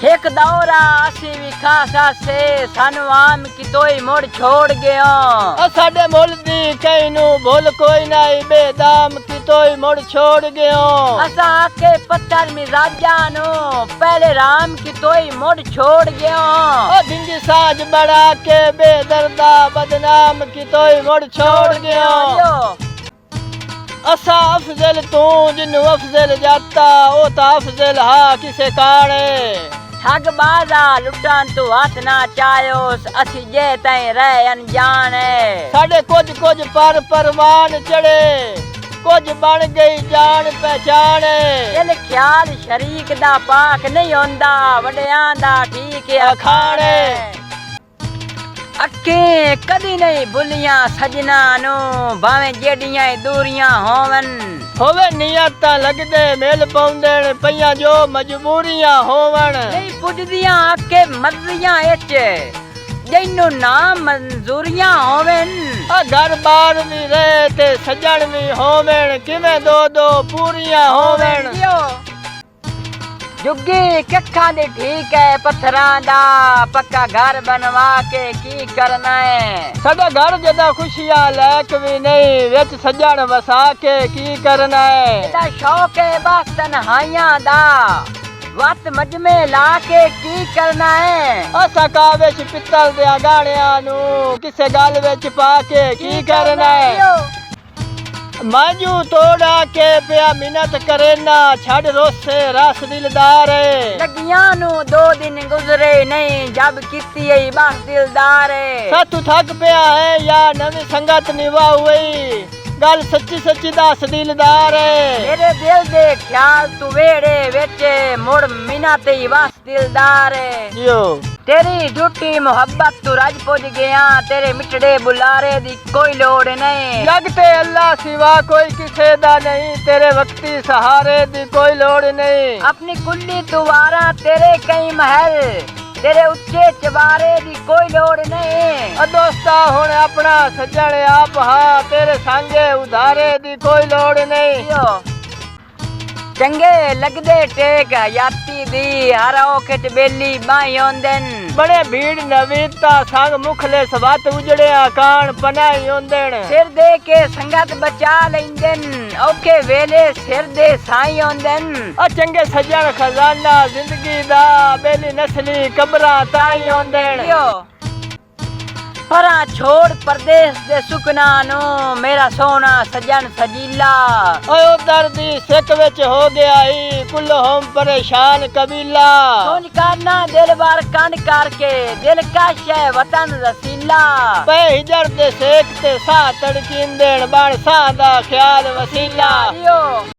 एक दौरा असी भी खासा से सानू आम की तोई मुड़ छोड़ गया। साडे मुल दी कई नू भूल कोई नहीं, बेदाम की तोई मुड़ छोड़ गया। असा आके पत्थर मिजाजा नु पहले राम की तोई मुड़ छोड़ गया। धिंगी साज बड़ा के बेदर्दा बदनाम की तोई मुड़ छोड़ गया। असा अफजल तू जिन्नू अफजल जाता ओ ता अफजल हा किसे काने। ठग बाजा लुटान तू हाथ ना चायोस असी जे तई रह अनजाने। साडे कुछ पर परवान चढ़े, कुछ बन गई जान पहचान। दिल ख्याल शरीक दा पाक नहीं होंदा, वड्डियां दा ठीक अखाने। अक्के कदी नहीं भुलियां सजना नु भावें जेडियां दूरियां होवन। होवे नियत लगदे मेल पौंदे पईयां जो मजबूरियां होवन। नहीं पुजदियां अक्के मर्जियां इच जैनू ना मंजूरियां होवन। घर बार भी रहे ते सजन भी होवन, किवें दो दो पूरियां होवन। जुग्गी कखा दे ठीक है पत्थरां दा, पक्का घर बनवा के की करना है। सदा घर जदा खुशियां लैक भी नहीं, विच सजन वसा के की करना है। एदा शौक है बस तन्हाइयां दा, वत मजमे ला के की करना है। असा कावेश पित्तल दे गाणियां नू किसे गल विच पा के की करना है। मांजू तोड़ा के पिया मिन्नत करे ना, छड़ रोसे रस दिलदार। लगियां नु 2 दिन गुजरे नहीं, जब किती है बस दिलदार। सातू थक पिया है या नवी संगत निभा हुई, गल सच्ची सच्ची दस दिलदार। मेरे दिल दे ख्याल तू वेड़े विच मुड़ मिन्नत ही बस दिलदार। तेरी झूठी मोहब्बत तू रज पुज गया, तेरे मिठड़े बुलारे दी कोई लोड़ नहीं। लगते अल्लाह सिवा कोई किसे दा नहीं, तेरे वक्ती सहारे दी कोई लोड़ नहीं। अपनी कुल्ली तुवारा तेरे कई महल, तेरे उच्चे चबारे दी कोई लोड़ नहीं। दोस्ता हुण अपना सज्जन आप हाँ, तेरे संगे उधारे दी कोई लोड़ नहीं। चंगे लगदे टेक याती दी, हर औखे च बेली बाई ओंदन। बड़े भीड़ नवीनता संग मुखले सवत उजड़े कान पनाई ओंदन। सिर दे के संगत बचा लेंदन, औखे वेले सिर दे साई ओंदन। चंगे सज्जन खजाना जिंदगी दा, बेली नस्ली कबरा ताई ओंदन। परा छोड़ परदेस दे सुकना नु मेरा सोना सजन सजीला। ओए दर्दी सिक विच हो गया ही, कुल होम परेशान कबीला। सोच करना दिल बार कंड करके, दिल कश है वतन रसीला। पे हिजर दे सेक ते सा तड़कींदेण, बण सा दा ख्याल वसीला।